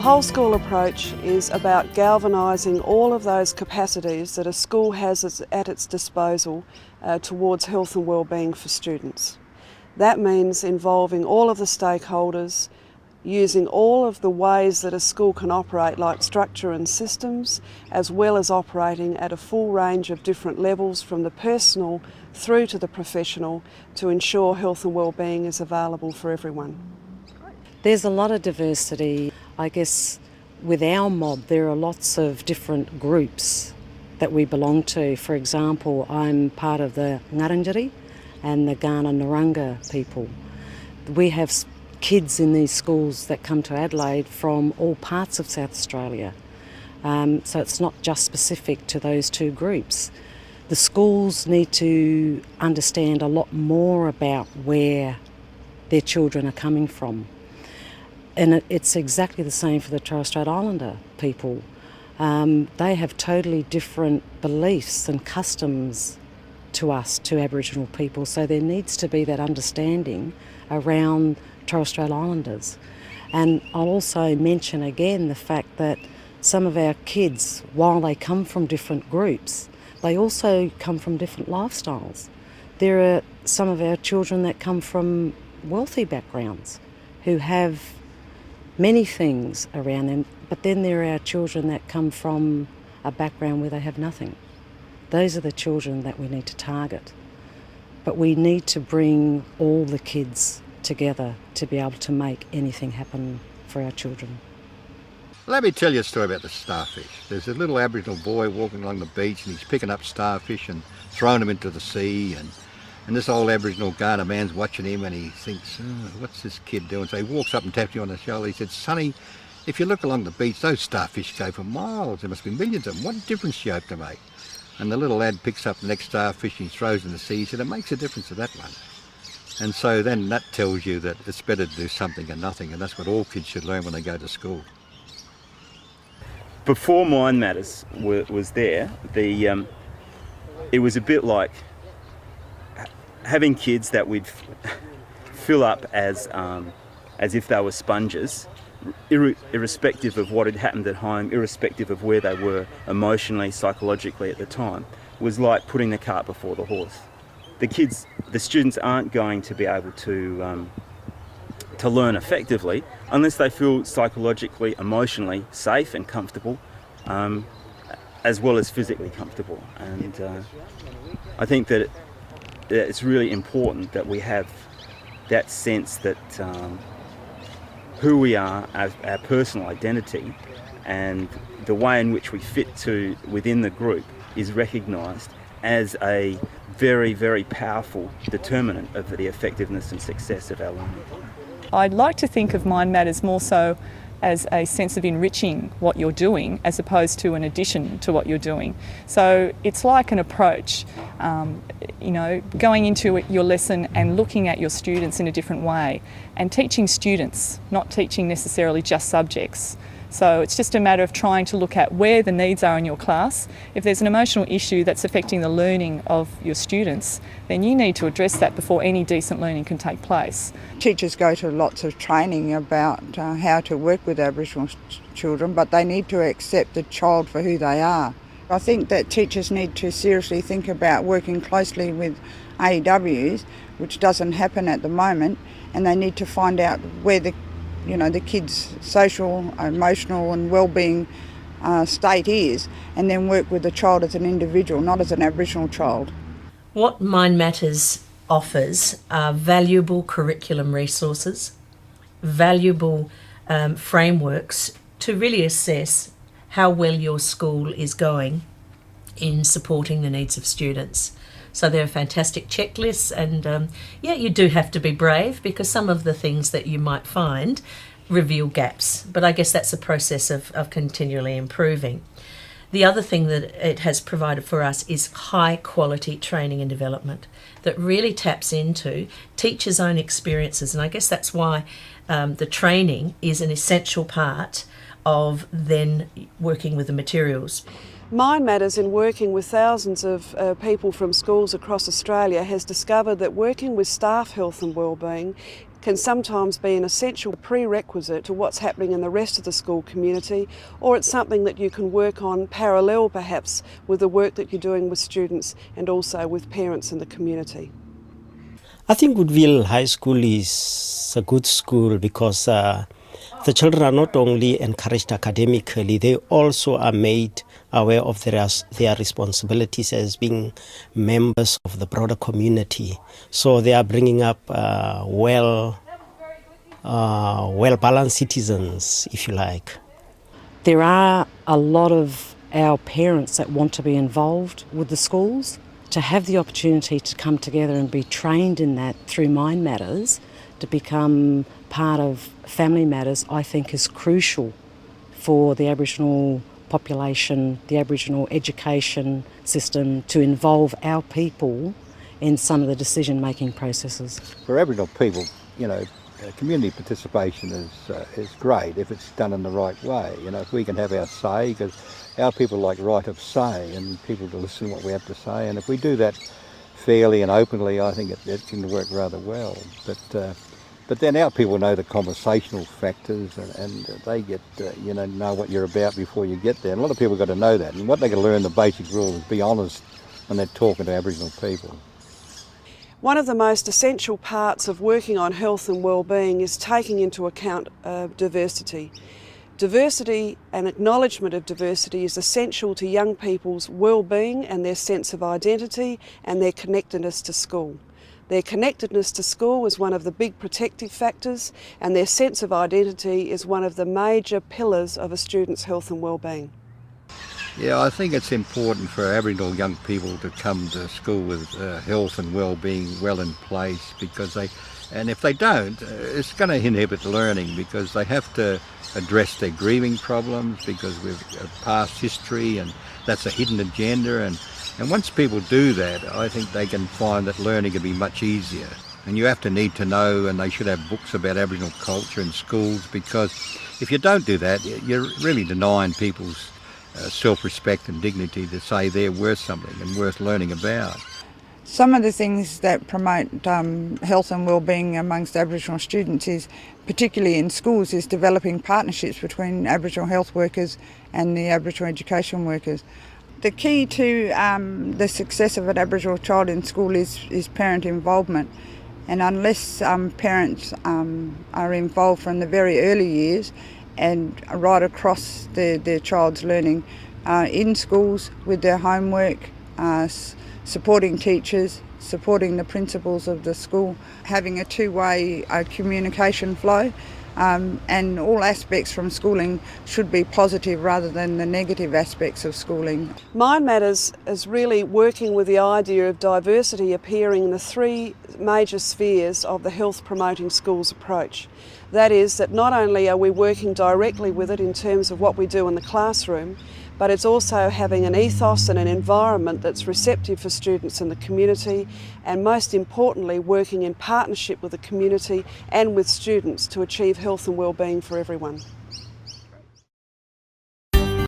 whole school approach is about galvanising all of those capacities that a school has at its disposal towards health and wellbeing for students. That means involving all of the stakeholders, using all of the ways that a school can operate, like structure and systems, as well as operating at a full range of different levels from the personal through to the professional to ensure health and wellbeing is available for everyone. There's a lot of diversity. I guess with our mob there are lots of different groups that we belong to. For example, I'm part of the Ngarrindjeri and the Kaurna Narungga people. We have kids in these schools that come to Adelaide from all parts of South Australia. So it's not just specific to those two groups. The schools need to understand a lot more about where their children are coming from. And it's exactly the same for the Torres Strait Islander people. They have totally different beliefs and customs to us, to Aboriginal people, so there needs to be that understanding around Torres Strait Islanders. And I'll also mention again the fact that some of our kids, while they come from different groups, they also come from different lifestyles. There are some of our children that come from wealthy backgrounds who have many things around them, but then there are our children that come from a background where they have nothing. Those are the children that we need to target. But we need to bring all the kids together to be able to make anything happen for our children. Let me tell you a story about the starfish. There's a little Aboriginal boy walking along the beach and he's picking up starfish and throwing them into the sea, and this old Aboriginal Kaurna man's watching him and he thinks, oh, what's this kid doing? So he walks up and taps you on the shoulder. He said, Sonny, if you look along the beach, those starfish go for miles. There must be millions of them. What difference do you hope to make? And the little lad picks up the next starfish and he throws in the sea. He said, it makes a difference to that one. And so then that tells you that it's better to do something than nothing, and that's what all kids should learn when they go to school. Before Mind Matters was there, it was a bit like having kids that we'd fill up as if they were sponges, irrespective of what had happened at home, irrespective of where they were emotionally, psychologically at the time, was like putting the cart before the horse. The students aren't going to be able to learn effectively unless they feel psychologically, emotionally safe and comfortable, as well as physically comfortable. And I think that it's really important that we have that sense that who we are, our personal identity, and the way in which we fit within the group is recognised as a very, very powerful determinant of the effectiveness and success of our learning. I'd like to think of Mind Matters more so as a sense of enriching what you're doing as opposed to an addition to what you're doing. So it's like an approach, going into your lesson and looking at your students in a different way and teaching students, not teaching necessarily just subjects. So it's just a matter of trying to look at where the needs are in your class. If there's an emotional issue that's affecting the learning of your students, then you need to address that before any decent learning can take place. Teachers go to lots of training about how to work with Aboriginal children, but they need to accept the child for who they are. I think that teachers need to seriously think about working closely with AEWs, which doesn't happen at the moment, and they need to find out where the kids' social, emotional and well-being state is, and then work with the child as an individual, not as an Aboriginal child. What Mind Matters offers are valuable curriculum resources, valuable frameworks to really assess how well your school is going in supporting the needs of students. So there are fantastic checklists, and you do have to be brave because some of the things that you might find reveal gaps. But I guess that's a process of continually improving. The other thing that it has provided for us is high quality training and development that really taps into teachers' own experiences. And I guess that's why the training is an essential part of then working with the materials. Mind Matters, in working with thousands of people from schools across Australia, has discovered that working with staff health and wellbeing can sometimes be an essential prerequisite to what's happening in the rest of the school community, or it's something that you can work on parallel perhaps with the work that you're doing with students and also with parents in the community. I think Woodville High School is a good school because the children are not only encouraged academically, they also are made aware of their responsibilities as being members of the broader community. So they are bringing up well-balanced citizens, if you like. There are a lot of our parents that want to be involved with the schools. To have the opportunity to come together and be trained in that through Mind Matters, to become part of Family Matters, I think is crucial for the Aboriginal population, the Aboriginal education system, to involve our people in some of the decision-making processes. For Aboriginal people, community participation is great if it's done in the right way. If we can have our say, because our people like right of say and people to listen to what we have to say, and if we do that fairly and openly, I think it can work rather well. But then our people know the conversational factors and they get, know what you're about before you get there. And a lot of people got to know that. And what they got to learn, the basic rule, is be honest when they're talking to Aboriginal people. One of the most essential parts of working on health and well-being is taking into account diversity. Diversity and acknowledgement of diversity is essential to young people's well-being and their sense of identity and their connectedness to school. Their connectedness to school is one of the big protective factors, and their sense of identity is one of the major pillars of a student's health and well-being. Yeah, I think it's important for Aboriginal young people to come to school with health and well-being well in place, and if they don't, it's going to inhibit learning, because they have to address their grieving problems because we've past history and that's a hidden agenda, and once people do that, I think they can find that learning can be much easier. And you have to need to know, and they should have books about Aboriginal culture in schools, because if you don't do that, you're really denying people's self-respect and dignity to say they're worth something and worth learning about. Some of the things that promote health and well-being amongst Aboriginal students is, particularly in schools, is developing partnerships between Aboriginal health workers and the Aboriginal education workers. The key to the success of an Aboriginal child in school is parent involvement, and unless parents are involved from the very early years and right across their child's learning in schools with their homework, supporting teachers, supporting the principals of the school, having a two-way communication flow, and all aspects from schooling should be positive rather than the negative aspects of schooling. Mind Matters is really working with the idea of diversity appearing in the three major spheres of the health promoting schools approach. That is, that not only are we working directly with it in terms of what we do in the classroom, but it's also having an ethos and an environment that's receptive for students in the community, and most importantly working in partnership with the community and with students to achieve health and well-being for everyone.